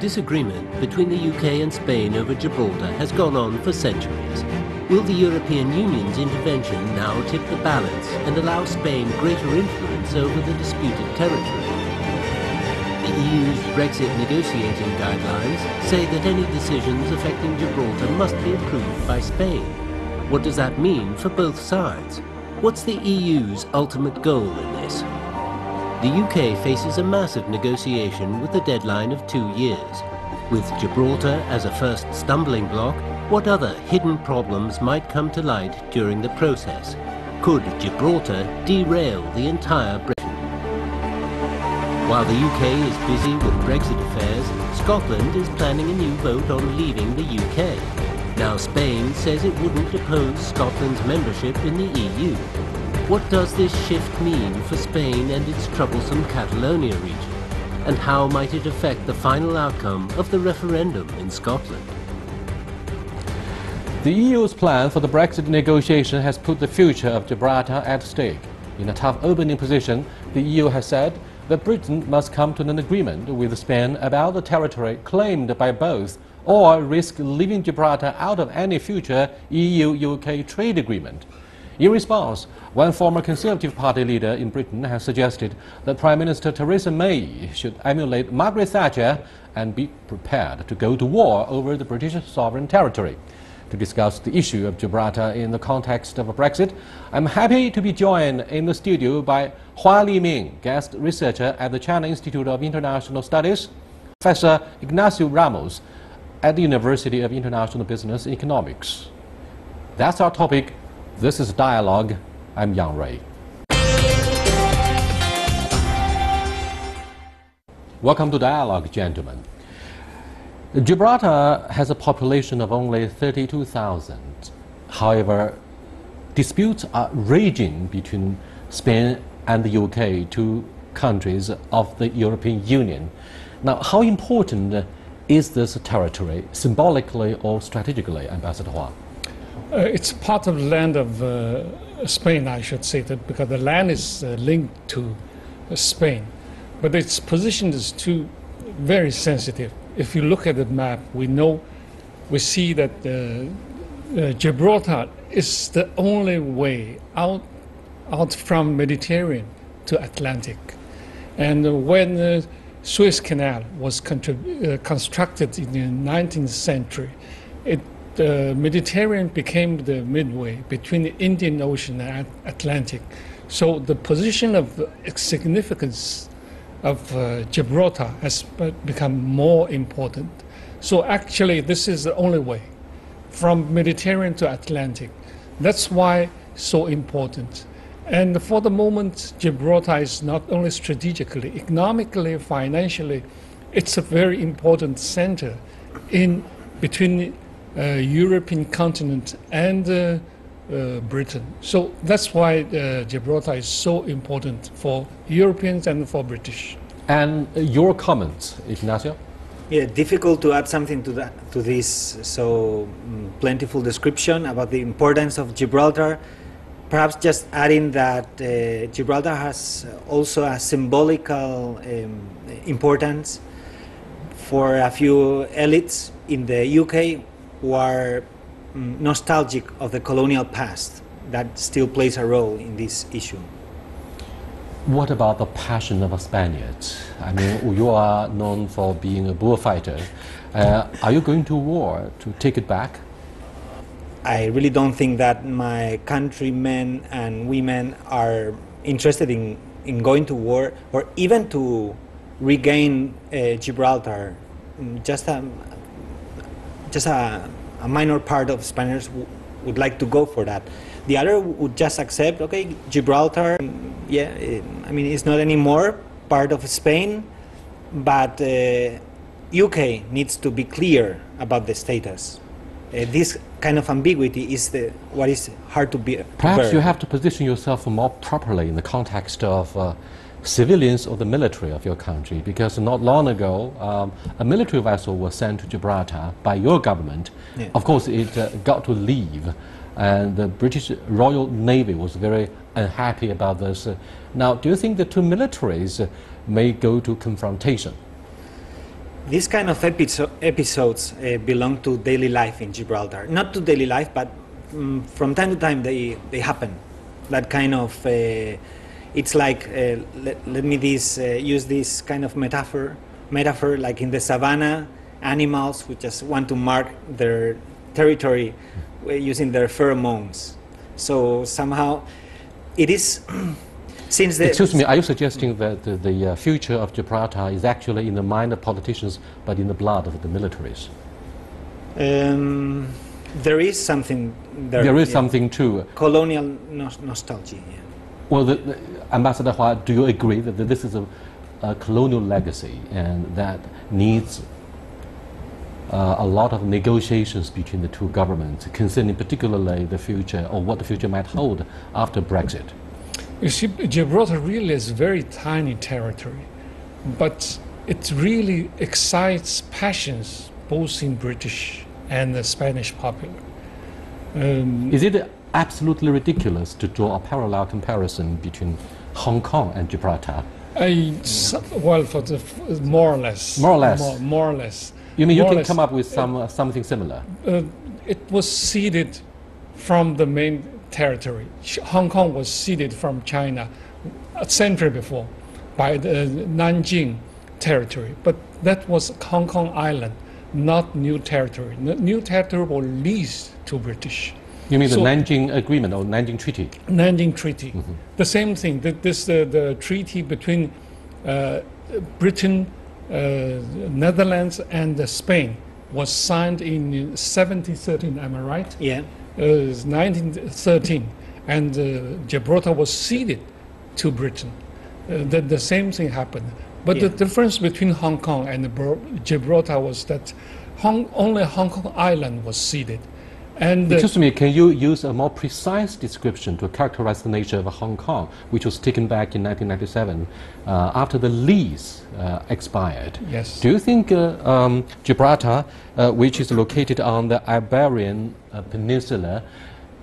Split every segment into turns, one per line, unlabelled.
Disagreement between the UK and Spain over Gibraltar has gone on for centuries. Will the European Union's intervention now tip the balance and allow Spain greater influence over the disputed territory? The EU's Brexit negotiating guidelines say that any decisions affecting Gibraltar must be approved by Spain. What does that mean for both sides? What's the EU's ultimate goal in this? The UK faces a massive negotiation with a deadline of 2 years. With Gibraltar as a first stumbling block, what other hidden problems might come to light during the process? Could Gibraltar derail the entire Britain? While the UK is busy with Brexit affairs, Scotland is planning a new vote on leaving the UK. Now Spain says it wouldn't oppose Scotland's membership in the EU. What does this shift mean for Spain and its troublesome Catalonia region? And how might it affect the final outcome of the referendum in Scotland?
The EU's plan for the Brexit negotiation has put the future of Gibraltar at stake. In a tough opening position, the EU has said that Britain must come to an agreement with Spain about the territory claimed by both, or risk leaving Gibraltar out of any future EU-UK trade agreement. In response, one former Conservative Party leader in Britain has suggested that Prime Minister Theresa May should emulate Margaret Thatcher and be prepared to go to war over the British sovereign territory. To discuss the issue of Gibraltar in the context of Brexit, I'm happy to be joined in the studio by Hua Liming, guest researcher at the China Institute of International Studies, Professor Ignacio Ramos at the University of International Business and Economics. That's our topic. This is Dialogue. I'm Yang Rui. Welcome to Dialogue, gentlemen. Gibraltar has a population of only 32,000. However, disputes are raging between Spain and the UK, two countries of the European Union. Now, how important is this territory, symbolically or strategically, Ambassador Hua?
It's part of the land of Spain, I should say, that because the land is linked to Spain. But its position is too very sensitive. If you look at the map, we see that Gibraltar is the only way out from Mediterranean to Atlantic. And when the Suez Canal was constructed in the 19th century, the Mediterranean became the midway between the Indian Ocean and Atlantic. So the position of significance of Gibraltar has become more important. So actually this is the only way from Mediterranean to Atlantic. That's why so important. And for the moment, Gibraltar is not only strategically, economically, financially, it's a very important center in between European continent and Britain. So that's why Gibraltar is so important for Europeans and for British.
And your comments, Ignacio?
Yeah, difficult to add something to this so plentiful description about the importance of Gibraltar. Perhaps just adding that Gibraltar has also a symbolical importance for a few elites in the UK who are nostalgic of the colonial past. That still plays a role in this issue.
What about the passion of a Spaniard? I mean, you are known for being a bullfighter. Are you going to war to take it back?
I really don't think that my countrymen and women are interested in going to war or even to regain Gibraltar. Just a minor part of Spaniards would like to go for that. The other would just accept, okay, Gibraltar, yeah, I mean, it's not anymore part of Spain, but UK needs to be clear about the status. This kind of ambiguity is what is hard to bear.
Perhaps you have to position yourself more properly in the context of civilians or the military of your country, because not long ago a military vessel was sent to Gibraltar by your government. Yeah. Of course it got to leave, and the British Royal Navy was very unhappy about this. Now, do you think the two militaries may go to confrontation?
These kind of episodes belong to daily life in Gibraltar. Not to daily life, but from time to time they happen. That kind of, it's like, let me use this kind of metaphor, like in the savannah, animals who just want to mark their territory using their pheromones. So somehow it is, since the...
Excuse me, are you suggesting that the future of Gibraltar is actually in the mind of politicians but in the blood of the militaries?
There is something there.
There is something too.
Colonial nostalgia, yeah.
Well, Ambassador Hua, do you agree that this is a colonial legacy and that needs a lot of negotiations between the two governments, concerning particularly the future or what the future might hold after Brexit?
You see, Gibraltar really is a very tiny territory, but it really excites passions both in British and the Spanish popular.
Is it absolutely ridiculous to draw a parallel comparison between Hong Kong and Gibraltar?
Well, more or less.
More or less?
More or less.
You mean you can come up with something similar?
It was ceded from the main territory. Hong Kong was ceded from China a century before by the Nanjing territory, but that was Hong Kong Island, not new territory. New territory was leased to British.
You mean the Nanjing Agreement or Nanjing Treaty?
Nanjing Treaty. Mm-hmm. The same thing. The treaty between Britain, Netherlands, and Spain was signed in 1713. Am I right?
Yeah.
1913, and Gibraltar was ceded to Britain. The same thing happened. But the difference between Hong Kong and Gibraltar was that only Hong Kong Island was ceded. And
excuse me, can you use a more precise description to characterize the nature of Hong Kong, which was taken back in 1997 after the lease expired?
Yes.
Do you think Gibraltar, which is located on the Iberian Peninsula,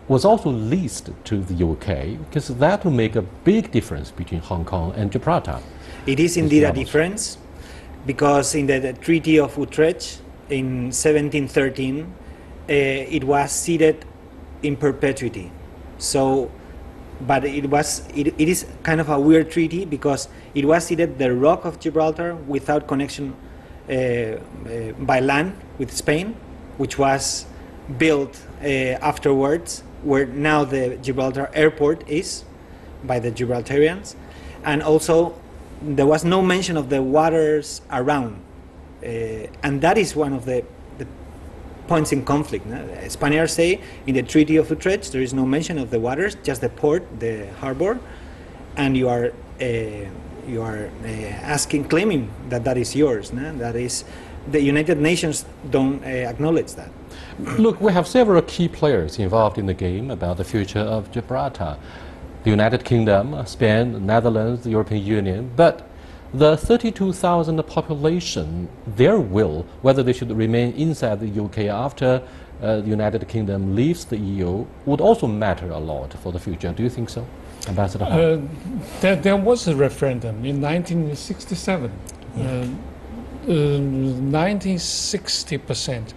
was also leased to the UK? Because that will make a big difference between Hong Kong and Gibraltar.
It is indeed a difference, because in the Treaty of Utrecht in 1713, it was ceded in perpetuity. So, but it is kind of a weird treaty, because it was ceded the Rock of Gibraltar without connection by land with Spain, which was built afterwards, where now the Gibraltar airport is by the Gibraltarians, and also there was no mention of the waters around, and that is one of the points in conflict. No? Spaniards say in the Treaty of Utrecht there is no mention of the waters, just the port, the harbor, and you are claiming that is yours. No? That is, the United Nations don't acknowledge that.
Look, we have several key players involved in the game about the future of Gibraltar. The United Kingdom, Spain, the Netherlands, the European Union, but the 32,000 population, their will, whether they should remain inside the UK after the United Kingdom leaves the EU, would also matter a lot for the future. Do you think so, Ambassador Hua?
There was a referendum in 1967. 60%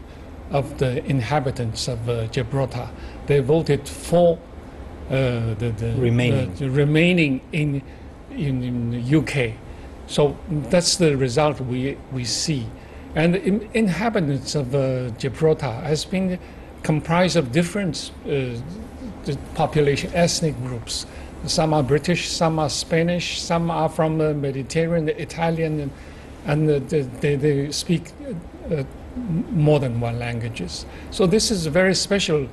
of the inhabitants of Gibraltar, they voted for the remaining in the UK. So that's the result we see. And the inhabitants of Gibraltar has been comprised of different population, ethnic groups. Some are British, some are Spanish, some are from the Mediterranean, the Italian, and they speak more than one languages. So this is a very special,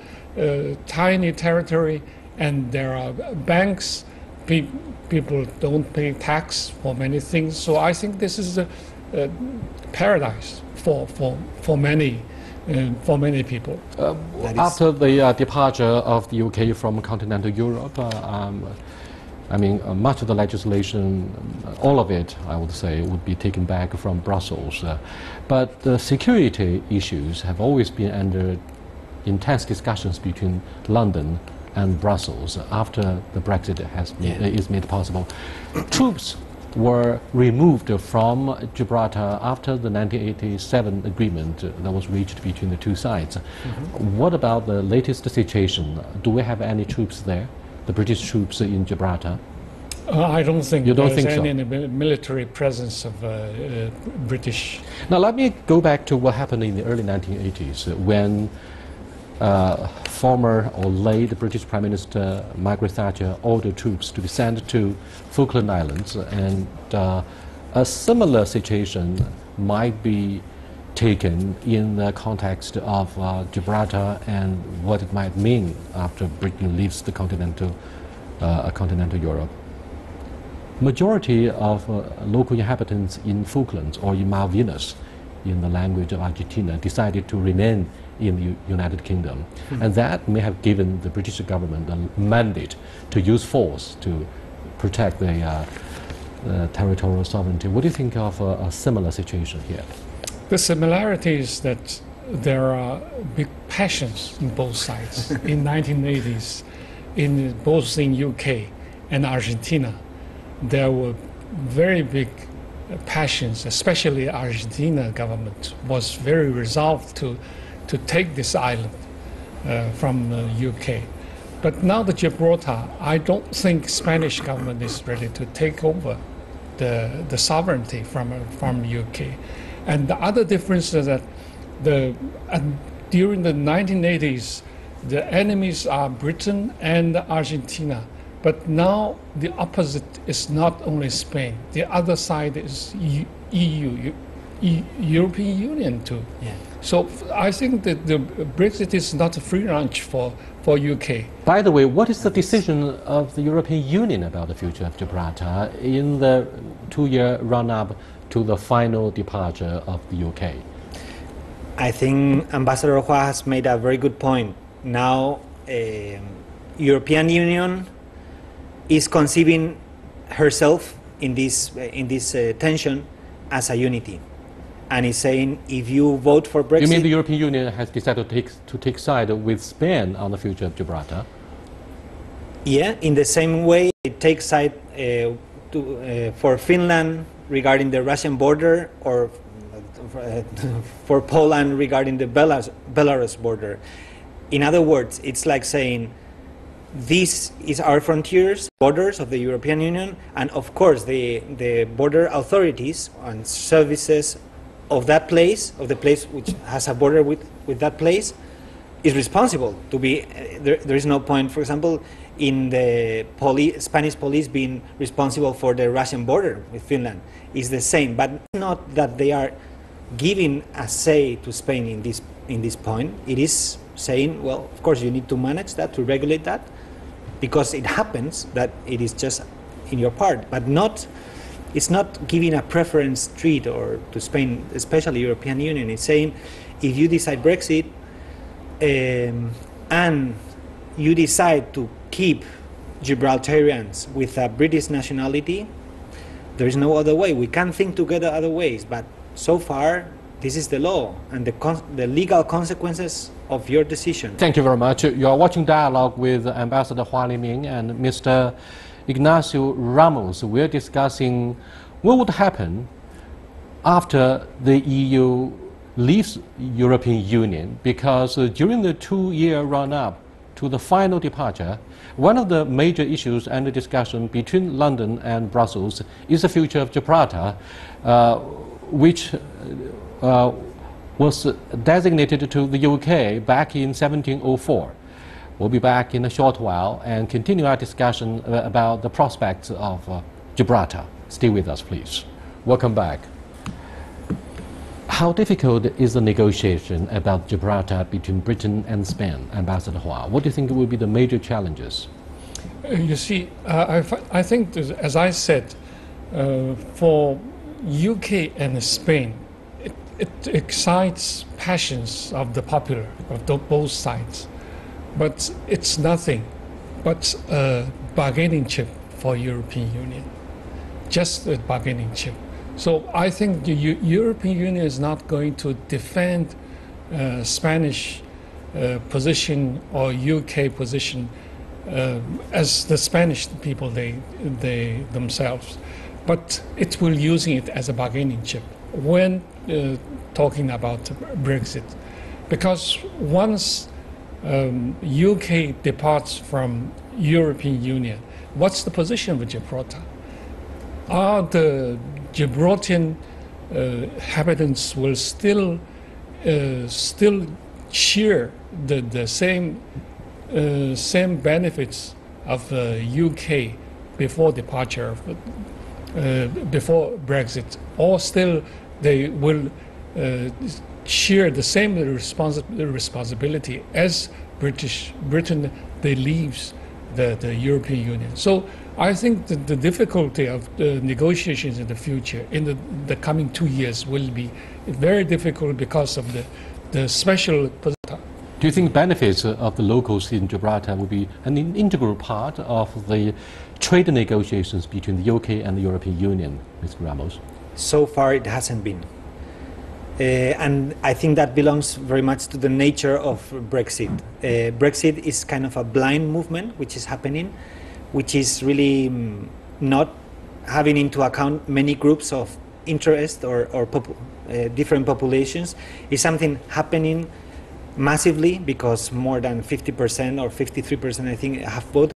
tiny territory, and there are banks. People don't pay tax for many things. So I think this is a paradise for many people.
After the departure of the UK from continental Europe, I mean, much of the legislation, all of it, I would say, would be taken back from Brussels. But the security issues have always been under intense discussions between London and Brussels after the Brexit is made possible. Troops were removed from Gibraltar after the 1987 agreement that was reached between the two sides. What about the latest situation? Do we have any troops there, the British troops in Gibraltar?
I don't think there's
so?
any military presence of British.
Now let me go back to what happened in the early 1980s when former or late British Prime Minister Margaret Thatcher ordered troops to be sent to Falkland Islands, and a similar situation might be taken in the context of Gibraltar and what it might mean after Britain leaves the continental Europe. Majority of local inhabitants in Falklands or in Malvinas, in the language of Argentina, decided to remain in the United Kingdom. And that may have given the British government a mandate to use force to protect their territorial sovereignty. What do you think of a similar situation here?
The similarity is that there are big passions in both sides. In 1980s, both in UK and Argentina, there were very big passions, especially Argentina government was very resolved to take this island from the UK. But now the Gibraltar, I don't think Spanish government is ready to take over the sovereignty from UK. And the other difference is that during the 1980s, the enemies are Britain and Argentina. But now the opposite is not only Spain. The other side is EU, European Union too.
Yeah.
So I think that the Brexit is not a free lunch for UK.
By the way, what is the decision of the European Union about the future of Gibraltar in the 2-year run-up to the final departure of the UK?
I think Ambassador Hua has made a very good point. Now, European Union is conceiving herself in this tension as a unity, and is saying if you vote for Brexit.
You mean the European Union has decided to take side with Spain on the future of Gibraltar?
Yeah, in the same way it takes side for Finland regarding the Russian border, or for Poland regarding the Belarus border. In other words, it's like saying, this is our frontiers, borders of the European Union, and of course the border authorities and services of that place, of the place which has a border with that place, is responsible to be, there is no point, for example, in the Spanish police being responsible for the Russian border with Finland. It's the same, but not that they are giving a say to Spain in this point. It is saying, well, of course you need to manage that, to regulate that, because it happens that it is just in your part, but it's not giving a preference treat or to Spain, especially European Union. It's saying, if you decide Brexit and you decide to keep Gibraltarians with a British nationality, there is no other way. We can think together other ways, but so far this is the law and the legal consequences of your decision.
Thank you very much. You are watching Dialogue with Ambassador Hua Liming and Mr. Ignacio Ramos. We're discussing what would happen after the EU leaves European Union, because during the 2-year run-up to the final departure, one of the major issues under discussion between London and Brussels is the future of Gibraltar, which was designated to the UK back in 1704. We'll be back in a short while and continue our discussion about the prospects of Gibraltar. Stay with us, please. Welcome back. How difficult is the negotiation about Gibraltar between Britain and Spain, Ambassador Hua? What do you think will be the major challenges?
You see, I think, as I said, for UK and Spain, it excites passions of the popular, of both sides. But it's nothing but a bargaining chip for European Union, just a bargaining chip. So I think the European Union is not going to defend Spanish position or UK position as the Spanish people they themselves. but it will using it as a bargaining chip when talking about Brexit, because once UK departs from European Union, what's the position of Gibraltar? Are the Gibraltarian inhabitants will still share the same benefits of UK before departure before Brexit, or still they will share the same responsibility as Britain they leaves the European Union. So I think that the difficulty of the negotiations in the future, in the coming 2 years, will be very difficult because of the special position.
Do you think benefits of the locals in Gibraltar will be an integral part of the trade negotiations between the UK and the European Union, Mr. Ramos?
So far it hasn't been. And I think that belongs very much to the nature of Brexit. Brexit is kind of a blind movement which is happening, which is really not having into account many groups of interest or different populations. It's something happening massively because more than 50% or 53% I think have voted.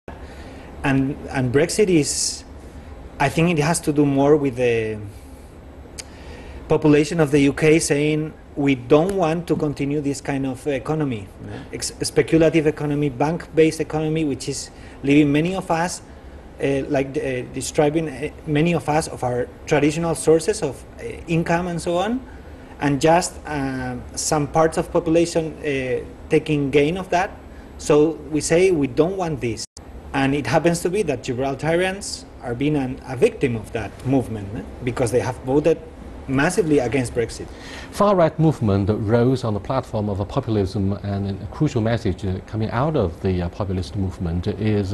And Brexit is, I think it has to do more with the population of the UK saying we don't want to continue this kind of economy, speculative economy, bank-based economy, which is leaving many of us, depriving many of us of our traditional sources of income and so on, and just some parts of population taking gain of that. So we say we don't want this. And it happens to be that Gibraltarians are being a victim of that movement because they have voted massively against Brexit.
Far-right movement rose on the platform of populism, and a crucial message coming out of the populist movement is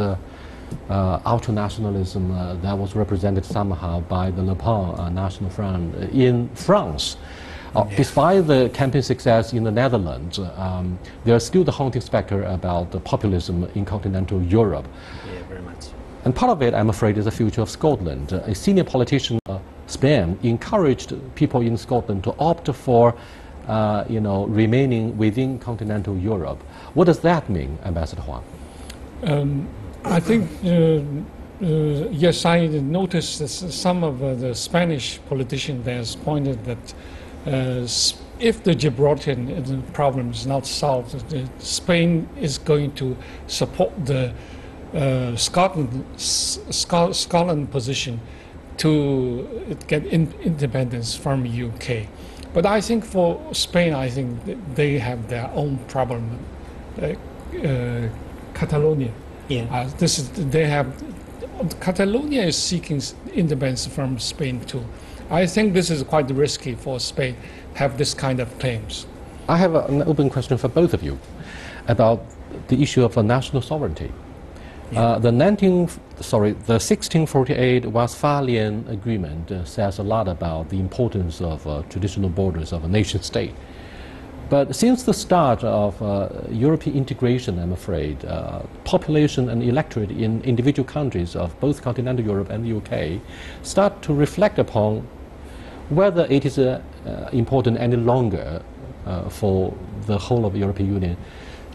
ultra-nationalism that was represented somehow by the Le Pen National Front in France. Despite the campaign success in the Netherlands, there's still the haunting specter about the populism in continental Europe.
Yeah, very much.
And part of it, I'm afraid, is the future of Scotland. A senior politician, Spain, encouraged people in Scotland to opt for, remaining within continental Europe. What does that mean, Ambassador Hua?
I think, yes, I noticed that some of the Spanish politicians there pointed that if the Gibraltarian problem is not solved, Spain is going to support the Scotland position to get independence from UK. But I think for Spain, I think they have their own problem. Catalonia.
Yeah.
Catalonia is seeking independence from Spain too. I think this is quite risky for Spain to have this kind of claims.
I have an open question for both of you about the issue of national sovereignty. Yeah. The 1648 Westphalian Agreement says a lot about the importance of traditional borders of a nation state. But since the start of European integration, I'm afraid, population and electorate in individual countries of both continental Europe and the UK start to reflect upon whether it is important any longer for the whole of the European Union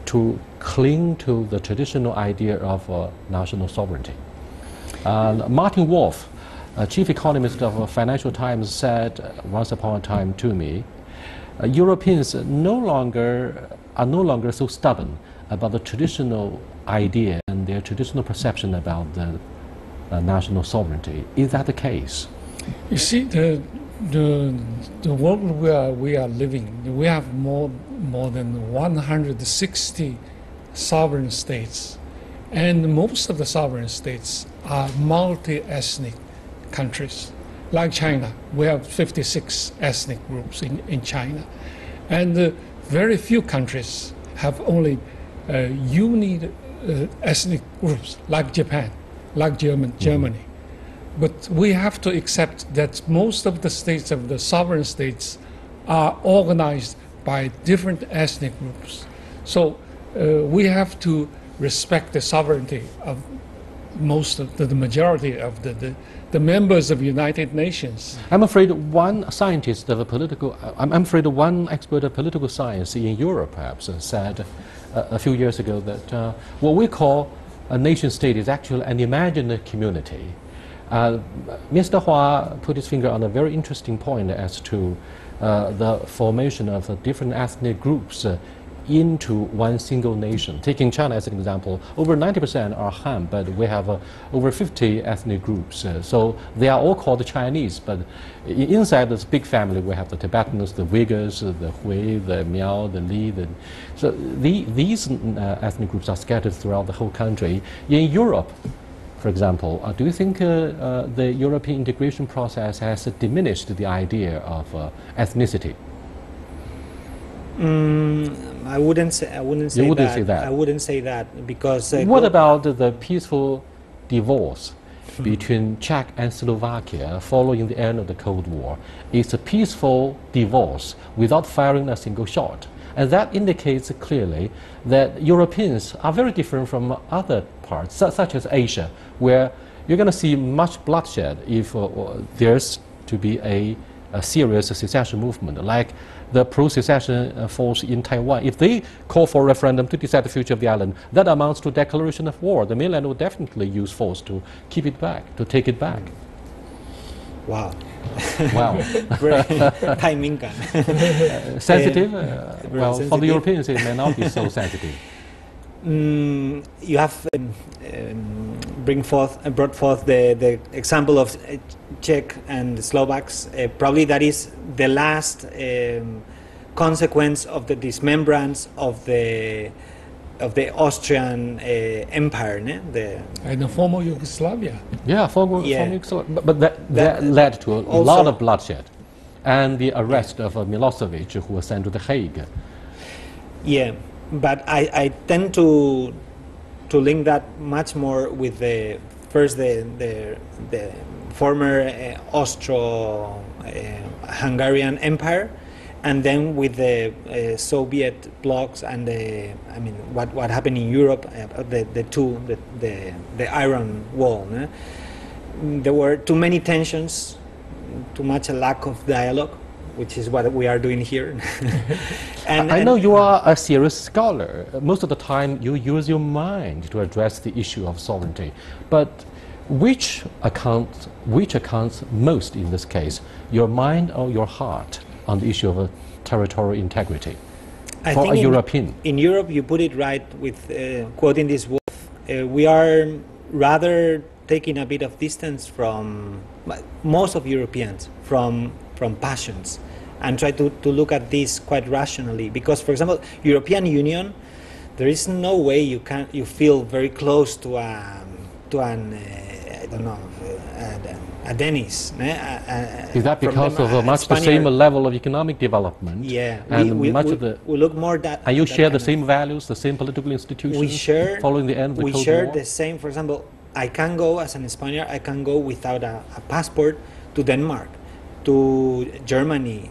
to cling to the traditional idea of national sovereignty. Martin Wolf, chief economist of Financial Times, said once upon a time to me, Europeans are no longer so stubborn about the traditional idea and their traditional perception about the national sovereignty. Is that the case?
You see, the world where we are living, we have more than 160 sovereign states, and most of the sovereign states are multi-ethnic countries. Like China, we have 56 ethnic groups in China, and very few countries have only ethnic groups, like Japan, like Germany. But we have to accept that most of the states, of the sovereign states, are organized by different ethnic groups. So we have to respect the sovereignty of most of the majority of the members of United Nations.
I'm afraid one scientist of a political, I'm afraid one expert of political science in Europe perhaps said a few years ago that what we call a nation state is actually an imagined community. Mr. Hua put his finger on a very interesting point as to the formation of different ethnic groups into one single nation. Taking China as an example, over 90% are Han, but we have over 50 ethnic groups. So they are all called Chinese, but inside this big family we have the Tibetans, the Uyghurs, the Hui, the Miao, the Li. So these ethnic groups are scattered throughout the whole country. In Europe, for example, do you think the European integration process has diminished the idea of ethnicity?
I wouldn't say that. I wouldn't say that because.
What about the peaceful divorce between Czech and Slovakia following the end of the Cold War? It's a peaceful divorce without firing a single shot. And that indicates clearly that Europeans are very different from other parts, such as Asia, where you're going to see much bloodshed if there's to be a serious secession movement, like the pro-secession force in Taiwan. If they call for a referendum to decide the future of the island, that amounts to a declaration of war. The mainland will definitely use force to keep it back, to take it back.
Wow.
Wow.
Timing.
Sensitive? Well, sensitive. For the Europeans it may not be so sensitive.
You have brought forth the example of Czech and Slovaks. Probably that is the last consequence of the dismembrance of the Austrian Empire,
and the former Yugoslavia.
Yeah, former Yugoslavia. But that led to a lot of bloodshed, and the arrest of Milosevic, who was sent to The Hague.
Yeah, but I tend to link that much more with the former Austro-Hungarian Empire, and then with the Soviet blocs and what happened in Europe, the Iron Wall. There were too many tensions, too much a lack of dialogue, which is what we are doing here.
I know you are a serious scholar. Most of the time you use your mind to address the issue of sovereignty. But which accounts most in this case, your mind or your heart, on the issue of territorial integrity for a European?
In Europe, you put it right with quoting this Wolf. We are rather taking a bit of distance from most of Europeans from passions, and try to look at this quite rationally. Because, for example, European Union, there is no way you feel very close to an I don't know, a Dennis.
Is that because of much the same level of economic development?
Yeah,
and
we look more that.
And you share the same values, the same political institutions.
We share.
Following the end of the Cold War.
We share the same. For example, I can go as an Spaniard. I can go without a passport to Denmark, to Germany,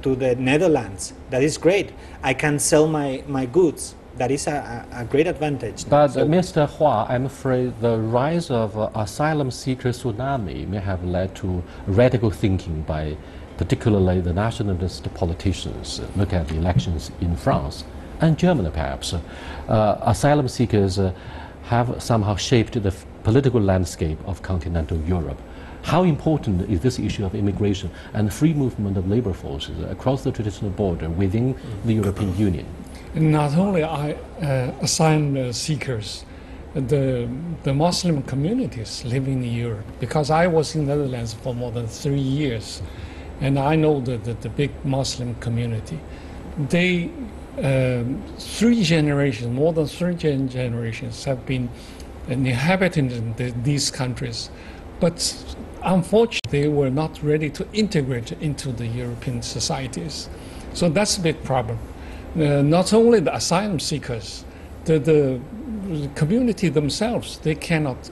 to the Netherlands. That is great. I can sell my goods. That is a great advantage.
But Mr. Hua, I'm afraid the rise of asylum seeker tsunami may have led to radical thinking by particularly the nationalist politicians. Look at the elections in France and Germany perhaps. Asylum seekers have somehow shaped the political landscape of continental Europe. How important is this issue of immigration and free movement of labor forces across the traditional border within the European Union?
Not only asylum seekers, the Muslim communities living in Europe, because I was in the Netherlands for more than 3 years, and I know the big Muslim community. They, more than three generations have been inhabiting these countries, but unfortunately they were not ready to integrate into the European societies. So that's a big problem. Not only the asylum seekers, the community themselves, they cannot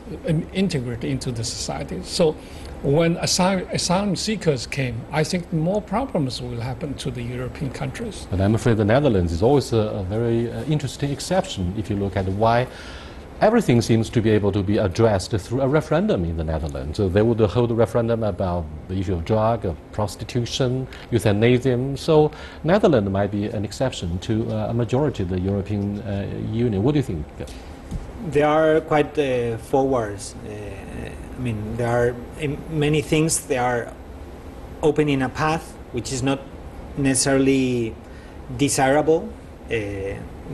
integrate into the society. So when asylum seekers came, I think more problems will happen to the European countries.
But I'm afraid the Netherlands is always a very interesting exception if you look at why everything seems to be able to be addressed through a referendum in the Netherlands. So they would hold a referendum about the issue of drug, of prostitution, euthanasia. So Netherlands might be an exception to a majority of the European Union. What do you think?
They are quite forwards. I mean, there are in many things they are opening a path which is not necessarily desirable.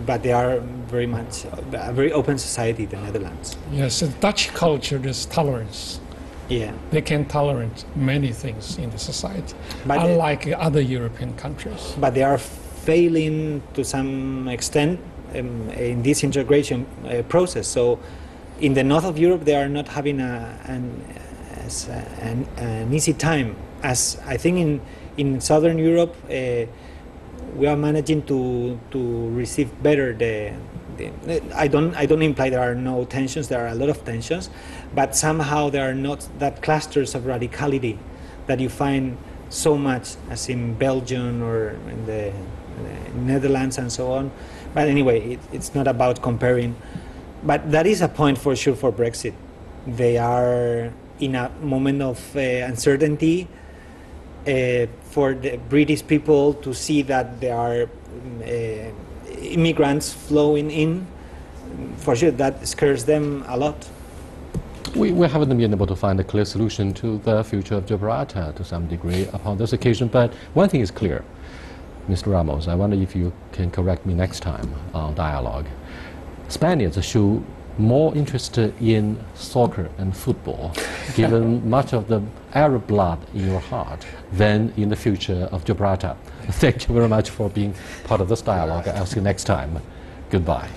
But they are very much a very open society, the Netherlands.
Yes, the Dutch culture is tolerance.
Yeah.
They can tolerate many things in the society,
But
unlike other European countries.
But they are failing to some extent in this integration process. So in the north of Europe, they are not having an easy time. As I think in southern Europe, we are managing to receive better I don't imply there are no tensions. There are a lot of tensions, but somehow there are not that clusters of radicality that you find so much as in Belgium or in the Netherlands and so on. But anyway, it's not about comparing. But that is a point for sure for Brexit. They are in a moment of uncertainty. For the British people to see that there are immigrants flowing in, for sure that scares them a lot.
We haven't been able to find a clear solution to the future of Gibraltar to some degree upon this occasion, but one thing is clear. Mr. Ramos, I wonder if you can correct me next time on dialogue. Spaniards show more interested in soccer and football, given much of the Arab blood in your heart, than in the future of Gibraltar. Thank you very much for being part of this dialogue. I'll see you next time. Goodbye.